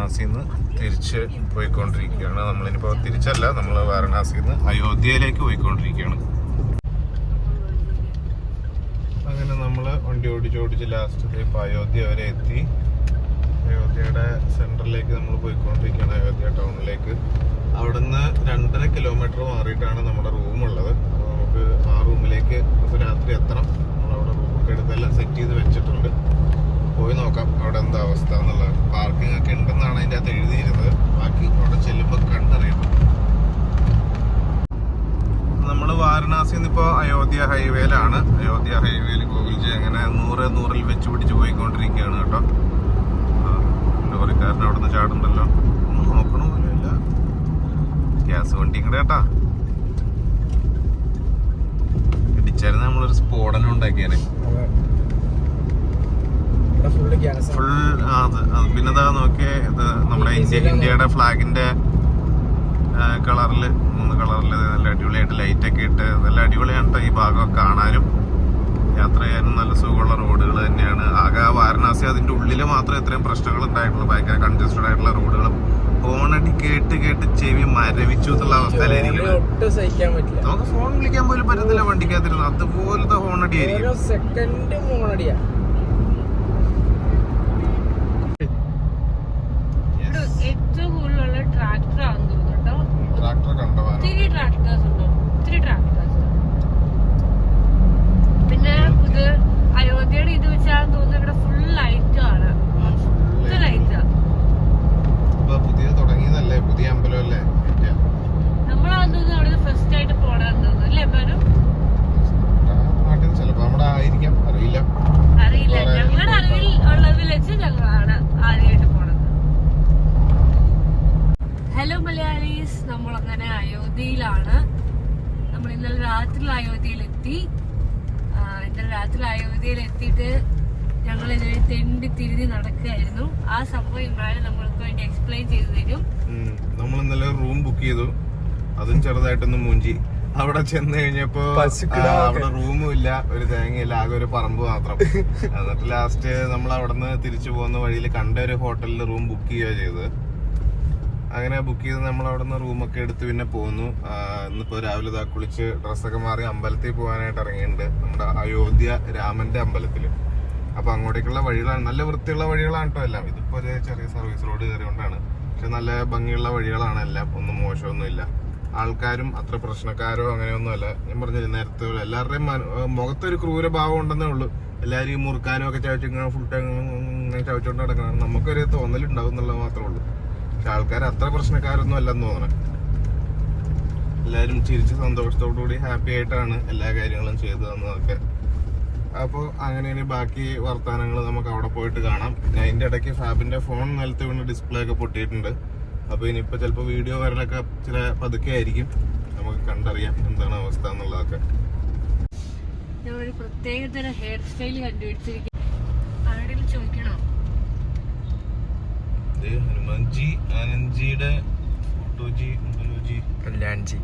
വാരണാസിയിൽ നിന്ന് തിരിച്ച് പോയിക്കൊണ്ടിരിക്കുകയാണ്. നമ്മളിനിപ്പോൾ തിരിച്ചല്ല, നമ്മൾ വാരണാസിയിൽ നിന്ന് അയോധ്യയിലേക്ക് പോയിക്കൊണ്ടിരിക്കുകയാണ്. അങ്ങനെ നമ്മൾ വണ്ടി ഓടിച്ച് ലാസ്റ്റ് ഇപ്പോൾ അയോധ്യ വരെ എത്തി. അയോധ്യയുടെ സെൻറ്ററിലേക്ക് നമ്മൾ പോയിക്കൊണ്ടിരിക്കുകയാണ്, അയോധ്യ ടൗണിലേക്ക്. അവിടുന്ന് 2.5 കിലോമീറ്റർ മാറിയിട്ടാണ് നമ്മുടെ റൂമുള്ളത്. അപ്പോൾ നമുക്ക് ആ റൂമിലേക്ക് ഇപ്പോൾ രാത്രി എത്തണം. നമ്മളവിടെ റൂമൊക്കെ എടുത്തെല്ലാം സെറ്റ് ചെയ്ത് വെച്ചിട്ടുണ്ട്. പോയി നോക്കാം അവിടെ എന്താ അവസ്ഥ എന്നുള്ളത്. പാർക്കിംഗ് ഒക്കെ ഉണ്ടെന്നാണ് അതിൻ്റെ അകത്ത് എഴുതിയിരുന്നത്. ബാക്കി അവിടെ ചെല്ലുമ്പോൾ കണ്ടറിയാം. നമ്മൾ വാരണാസിയിൽ നിന്ന് ഇപ്പോൾ അയോധ്യ ഹൈവേയിലാണ്. അയോധ്യ ഹൈവേയിൽ ഗോകുൽജി അങ്ങനെ 100-100-ൽ വെച്ച് പിടിച്ച് പോയിക്കൊണ്ടിരിക്കുകയാണ് കേട്ടോ. ലോറിക്കാരൻ അവിടെ നിന്ന് ചാടുണ്ടല്ലോ, ഒന്നും നോക്കണമില്ല. ഗ്യാസ് വണ്ടി കൂടെ കേട്ടാ ഇടിച്ചായിരുന്നു, നമ്മളൊരു സ്ഫോടനം ഉണ്ടാക്കിയാനെ. ഫുൾ പിന്നെതാ നോക്കിയേ, ഇത് നമ്മുടെ ഇന്ത്യയുടെ ഫ്ലാഗിന്റെ കളറില് 3 കളറില് നല്ല അടിപൊളിയായിട്ട് ലൈറ്റൊക്കെ ഇട്ട് നല്ല അടിപൊളിയാണ് ഈ ഭാഗമൊക്കെ കാണാനും യാത്ര ചെയ്യാനും നല്ല സുഖമുള്ള റോഡുകൾ തന്നെയാണ്. ആകെ വാരണാസി അതിന്റെ ഉള്ളിൽ മാത്രമേ ഇത്രയും പ്രശ്നങ്ങൾ ഉണ്ടായിട്ടുള്ളൂ. ഭയങ്കര കൺജസ്റ്റഡ് ആയിട്ടുള്ള റോഡുകളും ഫോണടി കേട്ട് ചെവി മരവിച്ചു എന്നുള്ള അവസ്ഥയിലായിരിക്കും. നമുക്ക് ഫോൺ വിളിക്കാൻ പോലും പറ്റത്തില്ല വണ്ടിക്കകത്തിരുന്നു, അതുപോലത്തെ ഹോണടി ആയിരിക്കും. ഏറ്റവും കൂടുതലുള്ള ട്രാക്ടറാണെന്ന് തോന്നുന്നു കേട്ടോ. ട്രാക്ടർ കണ്ടോ? ഒത്തിരി ട്രാക്ടേഴ്സ് ഉണ്ടോ, ഒത്തിരി ട്രാക്ടേഴ്സ്. പിന്നെ ഇത് അയോധ്യയുടെ ഇത് വെച്ചാൽ തോന്നുന്നു ഇവിടെ ഫുൾ ലൈറ്റ് ആണ്, ലൈറ്റാ. പുതിയ തുടങ്ങിയതല്ലേ, പുതിയ അമ്പലമല്ലേ. നമ്മളാന്ന് തോന്നുന്നു അവിടെ ഫസ്റ്റ് ആയിട്ട് പോണെന്ന് തോന്നുന്നു അല്ലേ എപ്പോഴും. നാട്ടിൽ ചിലപ്പോ നമ്മുടെ ആയിരിക്കാം, അറിയില്ല. ഞങ്ങളുടെ അറിവിൽ ഉള്ളതിൽ വെച്ച് ഞങ്ങളാണ് ആദ്യമായിട്ട് പോണത്. ഹലോ മലയാളീസ്, നമ്മളങ്ങനെ അയോധ്യയിലാണ്. നമ്മൾ ഇന്നലെ രാത്രി അയോധ്യയിലെത്തി. ഇന്നലെ രാത്രി അയോധ്യയിലെത്തിയിട്ട് ഞങ്ങൾ ഇതിൽ തെണ്ടി തിരിഞ്ഞ് നടക്കുകയായിരുന്നു. ആ സംഭവം ഇമ്രാൻ നമ്മൾക്ക് വേണ്ടി എക്സ്പ്ലെയിൻ ചെയ്തു തരും. നമ്മൾ ഇന്നലെ റൂം ബുക്ക് ചെയ്തു, അതും ചെറുതായിട്ടൊന്ന് മൂഞ്ചി. അവിടെ ചെന്ന് കഴിഞ്ഞപ്പോ അവിടെ റൂമും ഇല്ല, ഒരു തേങ്ങയില്ല, ആകെ ഒരു പറമ്പ് മാത്രം. എന്നിട്ട് ലാസ്റ്റ് നമ്മൾ അവിടെ നിന്ന് തിരിച്ചു പോകുന്ന വഴിയിൽ കണ്ട ഒരു ഹോട്ടലിൽ റൂം ബുക്ക് ചെയ്യുക ചെയ്തത്. അങ്ങനെ ബുക്ക് ചെയ്ത് നമ്മൾ അവിടെ നിന്ന് റൂമൊക്കെ എടുത്ത് പിന്നെ പോന്നു. ഇന്നിപ്പോ രാവിലെ കുളിച്ച് ഡ്രസ്സൊക്കെ മാറി അമ്പലത്തിൽ പോകാനായിട്ട് ഇറങ്ങിയിട്ടുണ്ട്, നമ്മുടെ അയോധ്യ രാമന്റെ അമ്പലത്തില്. അപ്പൊ അങ്ങോട്ടേക്കുള്ള വഴികളാണ്, നല്ല വൃത്തിയുള്ള വഴികളാണ് കേട്ടോ എല്ലാം. ഇതിപ്പോ ഒരു ചെറിയ സർവീസ് റോഡ് കയറിയോണ്ടാണ്, പക്ഷെ നല്ല ഭംഗിയുള്ള വഴികളാണ് എല്ലാം, ഒന്നും മോശമൊന്നുമില്ല. ആൾക്കാരും അത്ര പ്രശ്നക്കാരോ അങ്ങനെയൊന്നും അല്ല. ഞാൻ പറഞ്ഞില്ല നേരത്തെ, എല്ലാവരുടെയും മുഖത്തൊരു ക്രൂരഭാവം ഉണ്ടെന്നേ ഉള്ളൂ. എല്ലാവരും മുറുക്കാനും ഒക്കെ ചവച്ചിങ്ങനെ ഫുൾ ടൈം ഇങ്ങനെ ചവച്ചോണ്ട് നടക്കണം, നമുക്കൊരു തോന്നലുണ്ടാവും എന്നുള്ളത് മാത്രമേ ഉള്ളൂ. പക്ഷെ ആൾക്കാർ അത്ര പ്രശ്നക്കാരൊന്നും അല്ലെന്ന് തോന്നണം. എല്ലാവരും ചിരിച്ച് സന്തോഷത്തോടുകൂടി ഹാപ്പി ആയിട്ടാണ് എല്ലാ കാര്യങ്ങളും ചെയ്തു തന്നതൊക്കെ. അപ്പോൾ അങ്ങനെ ഇനി ബാക്കി വർത്തമാനങ്ങൾ നമുക്ക് അവിടെ പോയിട്ട് കാണാം. പിന്നെ അതിൻ്റെ ഇടയ്ക്ക് ഫാബിന്റെ ഫോൺ നിലത്ത് വീണ് ഡിസ്പ്ലേ ഒക്കെ പൊട്ടിയിട്ടുണ്ട്. അപ്പോൾ ഇനിയിപ്പോൾ ചിലപ്പോൾ വീഡിയോ വരലൊക്കെ ചില പതുക്കെ ആയിരിക്കും, നമുക്ക് കണ്ടറിയാം എന്താണ് അവസ്ഥ എന്നുള്ളതൊക്കെ. ഞങ്ങളൊരു പ്രത്യേകതരം ഹെയർ സ്റ്റൈൽ കണ്ടുപിടിച്ചിരിക്കും. ആരോടെങ്കിലും ചോദിക്കണോ? ഹനുമാൻജി, ആനന്ദ്ജിയുടെ ഫോട്ടോജി, കല്യാൺജി.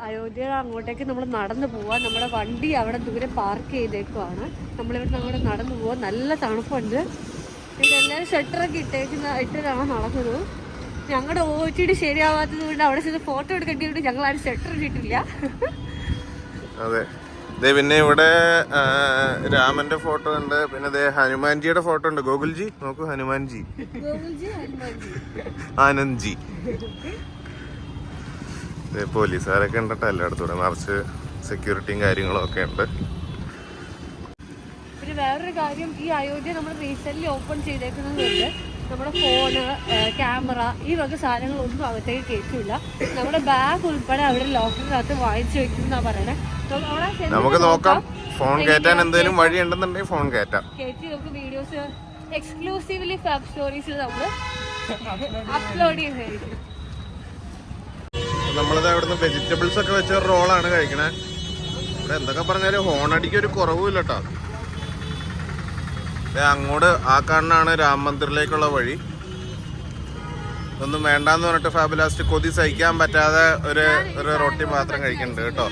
അയോധ്യ അങ്ങോട്ടേക്ക് നമ്മൾ നടന്നു പോവാ. നമ്മുടെ വണ്ടി അവിടെ ദൂരെ പാർക്ക് ചെയ്തേക്കുവാണ്. നമ്മളിവിടെ അങ്ങോട്ട് നടന്നു പോവാ. നല്ല തണുപ്പുണ്ട്. ഇവിടെ എല്ലാവരും ഷട്ടറൊക്കെ ഇട്ടിട്ടാണ് നടക്കുന്നത്. ഞങ്ങളുടെ OTD ശരിയാവാത്തത് കൊണ്ട് അവിടെ ചെന്ന് ഫോട്ടോ എടുക്കേണ്ടി ഞങ്ങൾ ആരും ഷട്ടർ ഇട്ടിട്ടില്ല. അതെ, പിന്നെ ഇവിടെ രാമന്റെ ഫോട്ടോ ഉണ്ട്, പിന്നെ ഹനുമാൻജിയുടെ ഫോട്ടോ ഉണ്ട്. ഗോകുൽജി നോക്കൂ, ഹനുമാൻജി, ആനന്ദ്ജി. പോലീസുകാരൊക്കെ ഉണ്ടട്ടോ എല്ലായിടത്തൂടെ, നിറച്ച് സെക്യൂരിറ്റിയും കാര്യങ്ങളും ഒക്കെ ഉണ്ട്. പിന്നെ വേറൊരു കാര്യം, ഈ അയോധ്യ നമ്മൾ റീസെന്റ് ഓപ്പൺ ചെയ്തേക്കുന്നതുകൊണ്ട് നമ്മുടെ ഫോണ്, ക്യാമറ, ഈ വക സാധനങ്ങളൊന്നും അകത്തേക്ക് കയറ്റില്ല. നമ്മുടെ ബാഗ് ഉൾപ്പെടെ അവിടെ ലോക്കറിനകത്ത് വാങ്ങിച്ചു വെക്കുന്ന പറയണേ. നമുക്ക് നോക്കാം, ഫോൺ കയറ്റാൻ എന്തെങ്കിലും വഴി ഉണ്ടെന്നുണ്ടെങ്കിൽ ഫോൺ കയറ്റാം. കയറ്റി നമുക്ക് വീഡിയോസ് എക്സ്ക്ലൂസീവ്ലി ഫാബ് സ്റ്റോറീസിൽ നമ്മൾ അപ്ലോഡ് ചെയ്യുന്നതായിരിക്കും. നമ്മളിത് അവിടുന്ന് വെജിറ്റബിൾസ് ഒക്കെ വെച്ച റോളാണ് കഴിക്കണേ. ഇവിടെ എന്തൊക്കെ പറഞ്ഞാലും ഹോണടിക്ക് ഒരു കുറവുമില്ല കേട്ടോ. അങ്ങോട്ട് ആ കാണാണ് രാം മന്ദിറിലേക്കുള്ള വഴി. ഒന്നും വേണ്ടാന്ന് പറഞ്ഞിട്ട് ഫാബ് ലാസ്റ്റ് കൊതി സഹിക്കാൻ പറ്റാതെ ഒരു റൊട്ടി മാത്രം കഴിക്കുന്നുണ്ട് കേട്ടോ.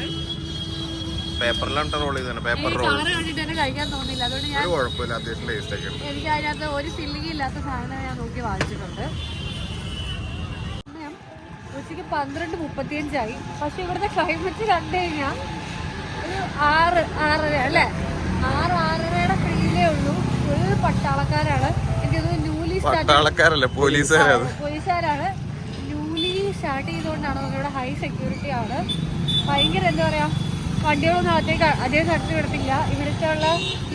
പേപ്പറിലാണ് റോൾ ചെയ്തത്, പേപ്പർ റോൾ. ഒരു കുഴപ്പമില്ല, അത്യാവശ്യം ടേസ്റ്റ് ഒക്കെ ഉണ്ട്. എനിക്ക് അതിനകത്ത് ഒരു ഫില്ലിംഗ് ഇല്ലാത്ത സാധനം ഞാൻ നോക്കി വാങ്ങിച്ചിട്ടുണ്ട്. ഉച്ചയ്ക്ക് 12:35 പക്ഷെ ഇവിടുത്തെ ക്ലൈമറ്റ് കണ്ടു കഴിഞ്ഞാൽ ഒരു 6-6:30 അല്ലേ, 6-6:30 ഫീലേ ഉള്ളൂ. ഫുൾ പട്ടാളക്കാരാണ്. എനിക്കത് ന്യൂലി പോലീസുകാരാണ്. ന്യൂലി സ്റ്റാർട്ട് ചെയ്തുകൊണ്ടാണ് നമ്മളിവിടെ ഹൈ സെക്യൂരിറ്റി ആണ്. ഭയങ്കര എന്താ പറയാ, വണ്ടികളൊന്നും അകത്തേക്ക് അധികം കടത്തി വിടത്തില്ല. ഇവിടുത്തെ ഉള്ള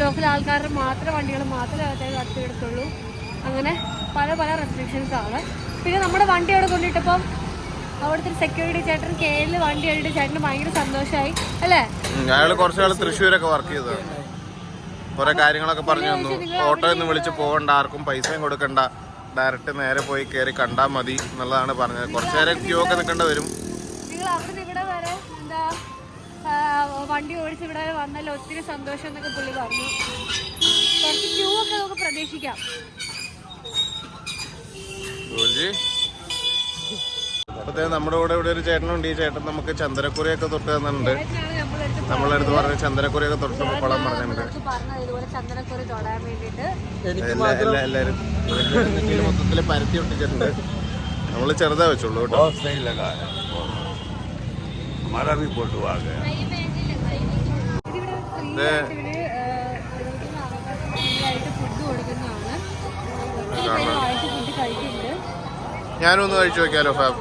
ലോക്കൽ ആൾക്കാരുടെ മാത്രം വണ്ടികൾ മാത്രമേ അകത്തേക്ക് കടത്തി വിടത്തുള്ളൂ. അങ്ങനെ പല പല റെസ്ട്രിക്ഷൻസ് ആണ്. പിന്നെ നമ്മുടെ വണ്ടി അവിടെ കൊണ്ടിട്ടപ്പം അവിടുത്തെ സെക്യൂരിറ്റി ചേട്ടൻ KL വണ്ടി കണ്ടിട്ട് ചേട്ടന് ഭയങ്കര സന്തോഷമായി അല്ലേ? ഞങ്ങള് കുറച്ചാൾ തൃശ്ശൂരൊക്കെ വർക്ക് ചെയ്തത്, കുറെ കാര്യങ്ങളൊക്കെ പറഞ്ഞു തന്നു. ഓട്ടോ ഒന്നും വിളിച്ച് പോകണ്ട, ആർക്കും പൈസയും കൊടുക്കണ്ട, ഡയറക്റ്റ് നേരെ പോയി കയറി കണ്ടാ മതി എന്നുള്ളതാണ് പറഞ്ഞത്. കുറച്ചു നേരം ക്യൂ ഒക്കെ നിൽക്കേണ്ട വരും. നിങ്ങൾ അവിടെ ഇവിടെ വരെ എന്താ വണ്ടി ഓടിച്ച് ഇവിടെ വന്നല്ലോ, ഒത്തിരി സന്തോഷം എന്നൊക്കെ പുള്ളി പറഞ്ഞു. കുറച്ച് ക്യൂ ഒക്കെ നമുക്ക് പ്രതീക്ഷിക്കാം. അപ്പത്തേ നമ്മുടെ കൂടെ ഇവിടെ ഒരു ചേട്ടനുണ്ട്. ഈ ചേട്ടൻ നമുക്ക് ചന്ദനക്കുറിയൊക്കെ തൊട്ട് തന്നിട്ടുണ്ട്. നമ്മളടുത്ത് പറഞ്ഞ ചന്ദനക്കുറിയൊക്കെ തൊട്ട് പൊക്കോളാൻ പറഞ്ഞിട്ടുണ്ട്. എല്ലാരും മൊത്തത്തില് പരത്തി ഒട്ടിച്ചിട്ടുണ്ട്. നമ്മള് ചെറുതാ വെച്ചുള്ളൂ കേട്ടോ. ഞാനൊന്ന് കഴിച്ചു നോക്കിയാലോ ഫാബ്?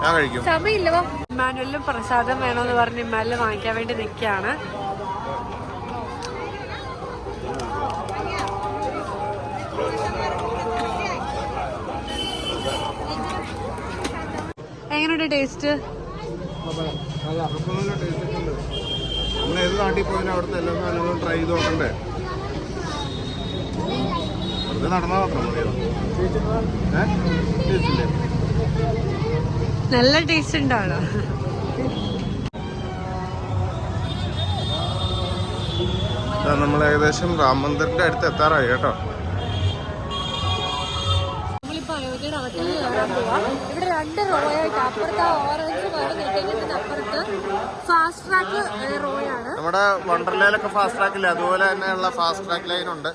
ഞാൻ കഴിക്കും. സമയമില്ല. ഇമ്മാനുവലിനും പ്രസാദം വേണമെന്ന് പറഞ്ഞ് ഇമ്മാനുവൽ വാങ്ങിക്കാൻ വേണ്ടി നിൽക്കുകയാണ്. എങ്ങനെയുണ്ട് ടേസ്റ്റ്? ഏത് നാട്ടിൽ പോയാലും അവിടുത്തെ എല്ലാ സാധനങ്ങളും ട്രൈ ചെയ്ത് നോക്കണ്ടേ? വെറുതെ നടന്നാൽ മാത്രം മതിയോ? ടേസ്റ്റില്ലേ? നല്ല ടേസ്റ്റ് ഉണ്ടാവോ? നമ്മൾ ഏകദേശം രാം മന്ദിറിന്റെ അടുത്ത് എത്താറായി കേട്ടോ. നമ്മളിപ്പോ അയോധ്യയുടെ അകത്തേക്ക് കയറാൻ പോവാ. ഇവിടെ 2 റോയായിട്ട്, അപ്പുറത്ത് ഓറഞ്ച് കളർ കിട്ടിയതിന്റെ അപ്പുറത്ത് ഫാസ്റ്റ് ട്രാക്ക് റോയാണ്. നമ്മുടെ വണ്ടർലയിലൊക്കെ ഫാസ്റ്റ് ട്രാക്ക് ഇല്ല, അതുപോലെ തന്നെയുള്ള ഫാസ്റ്റ് ട്രാക്ക് ലൈൻ ഉണ്ട്.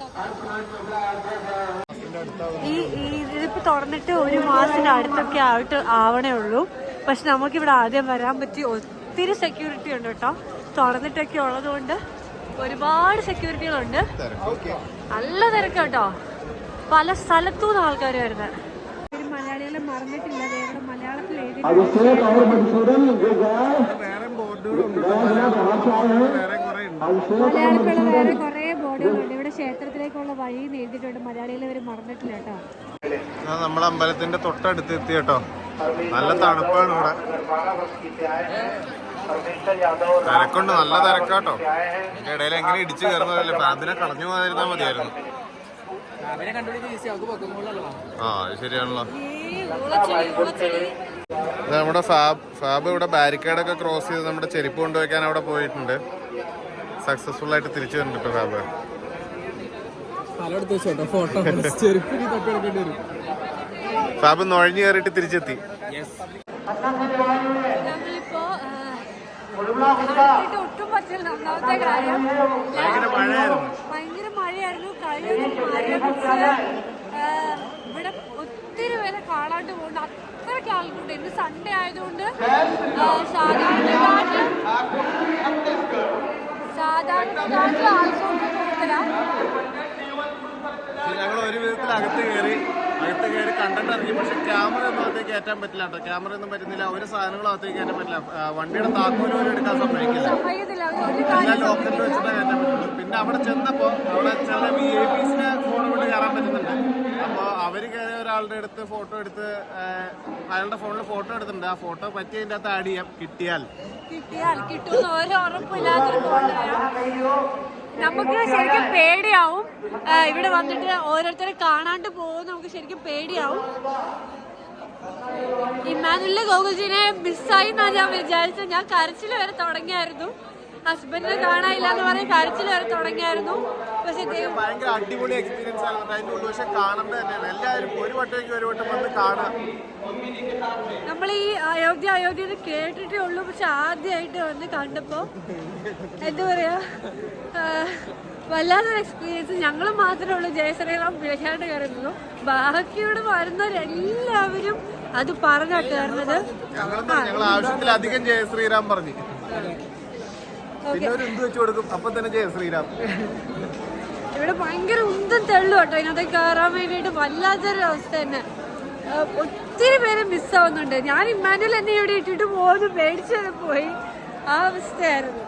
ഇതിപ്പോ തുറന്നിട്ട് 1 മാസത്തിന് അടുത്തൊക്കെ ആവണേ ഉള്ളൂ. പക്ഷെ നമുക്കിവിടെ ആദ്യം വരാൻ പറ്റി. ഒത്തിരി സെക്യൂരിറ്റി ഉണ്ട് കേട്ടോ. തുറന്നിട്ടൊക്കെ ഉള്ളത് കൊണ്ട് ഒരുപാട് സെക്യൂരിറ്റികളുണ്ട്. നല്ല തിരക്ക് കേട്ടോ. പല സ്ഥലത്തുനിന്ന് ആൾക്കാർ വരുന്നത്. മലയാളികളെ മറന്നിട്ടില്ല. ഇവിടെ മലയാളത്തിൽ എഴുതി മലയാളത്തിലുള്ള വേറെ കുറെ ബോർഡുകളുണ്ട്. ഇവിടെ ക്ഷേത്രത്തിലേക്കുള്ള വഴി എഴുതിയിട്ടുണ്ട്. മലയാളികളെ ഇവർ മറന്നിട്ടില്ല കേട്ടോ. നമ്മളെ അമ്പലത്തിന്റെ തൊട്ടടുത്ത് എത്തി കേട്ടോ. നല്ല തണുപ്പാണ് ഇവിടെ. തിരക്കുണ്ട്, നല്ല തിരക്കാട്ടോ. ഇടയിൽ എങ്ങനെ ഇടിച്ചു കയറുന്നതല്ലേ. ഫാബിനെ കളഞ്ഞു പോകാതിരുന്നാ മതിയായിരുന്നു. ആ ശരിയാണല്ലോ. നമ്മുടെ ഫാബ് ഇവിടെ ബാരിക്കേഡൊക്കെ ക്രോസ് ചെയ്ത് നമ്മുടെ ചെരുപ്പ് കൊണ്ടുവയ്ക്കാൻ അവിടെ പോയിട്ടുണ്ട്. സക്സസ്ഫുൾ ആയിട്ട് തിരിച്ചു വന്നിട്ട് ഫാബ്. ഫാബ് നുഴഞ്ഞു കയറിയിട്ട് തിരിച്ചെത്തി. ഒട്ടും പറ്റില്ല. ഒന്നാമത്തെ കാര്യം ഭയങ്കര മഴയായിരുന്നു. ഇവിടെ ഒത്തിരി പേരെ കാണാണ്ട് പോകുന്നുണ്ട്. അത്രയ്ക്ക് ആൾക്കുണ്ട്. ഇന്ന് സൺഡേ ആയതുകൊണ്ട് സാധാരണ ആൾക്കൂട്ട് കൂടുതലാണ്. ഞങ്ങൾ ഒരു വിധത്തിൽ അകത്ത് കയറി കണ്ടന്റ് ഇറങ്ങി. പക്ഷെ ക്യാമറ ഒന്നും അകത്തേക്ക് കയറ്റാൻ പറ്റില്ല കേട്ടോ. ക്യാമറ ഒന്നും പറ്റുന്നില്ല. ഒരു സാധനങ്ങളും അകത്തേക്ക് കയറ്റാൻ പറ്റില്ല. വണ്ടിയുടെ താക്കോല് പോലും എടുക്കാൻ സമ്മതിക്കില്ല. എല്ലാം ലോക്കലിൽ വെച്ചിട്ടാണ് കയറ്റാൻ പറ്റുള്ളൂ. പിന്നെ അവിടെ ചെന്നപ്പോൾ അവിടെ ചില VIPസിനെ ഫോൺ കൊണ്ട് കയറാൻ പറ്റുന്നുണ്ട്. അപ്പോൾ അവർ കയറിയ ഒരാളുടെ അടുത്ത് ഫോട്ടോ എടുത്ത് അയാളുടെ ഫോണിൽ ഫോട്ടോ എടുത്തിട്ടുണ്ട്. ആ ഫോട്ടോ പറ്റി അതിൻ്റെ അകത്ത് ആഡ് ചെയ്യാം. കിട്ടിയാൽ കിട്ടുമെന്ന് ഒരു ഉറപ്പില്ലാത്തൊരു നമുക്ക് ശരിക്കും പേടിയാവും. ഇവിടെ വന്നിട്ട് ഓരോരുത്തരെ കാണാണ്ട് പോകും. നമുക്ക് ശരിക്കും പേടിയാവും. ഇമ്മാനുവലിലെ ഗോകുൽജിനെ മിസ്സായി എന്നാണ് ഞാൻ വിചാരിച്ചത്. ഞാൻ കരച്ചിൽ വരെ തുടങ്ങിയായിരുന്നു. ഹസ്ബൻഡിനെ കാണാനില്ല എന്ന് പറഞ്ഞ് കരച്ചിൽ വരെ തുടങ്ങിയായിരുന്നു. പക്ഷെ ഭയങ്കര അടിപൊളി എക്സ്പീരിയൻസ് ആണ്. അതിൻ്റെ ഉള്ളു പക്ഷെ കാണേണ്ടത് തന്നെയാണ്. എല്ലാവരും ഒരു വട്ടം വന്ന് കാണാം. നമ്മൾ ഈ അയോധ്യ കേട്ടിട്ടേ ഉള്ളൂ. പക്ഷെ ആദ്യമായിട്ട് വന്ന് കണ്ടപ്പോ എന്താ പറയാ, വല്ലാത്തൊരു എക്സ്പീരിയൻസ്. ഞങ്ങൾ മാത്രമേ ഉള്ളൂ ജയശ്രീറാം വിളിക്കാണ്ട് കയറുന്നു. ബാക്കിയോട് വരുന്നവരെല്ലാവരും അത് പറഞ്ഞാ കയറുന്നത്. ഞങ്ങൾ ആവശ്യത്തിലധികം ജയ ശ്രീറാം പറഞ്ഞു. പിന്നെ ഒരു എന്ത് വെച്ച് കൊടുക്കും, അപ്പൊ തന്നെ ജയ ശ്രീറാം. ഇവിടെ ഭയങ്കര ഉന്തും തെള്ളു കേട്ടോ ഇതിനകത്ത് കയറാൻ വേണ്ടിയിട്ട്. വല്ലാത്തൊരു അവസ്ഥ തന്നെ. ഒത്തിരി പേര് മിസ്സാവുന്നുണ്ട്. ഞാൻ ഇമ്മാനുവൽ എന്നെ ഇവിടെ ഇട്ടിട്ട് പോകുന്നു പേടിച്ചു പോയി. ആ അവസ്ഥയായിരുന്നു.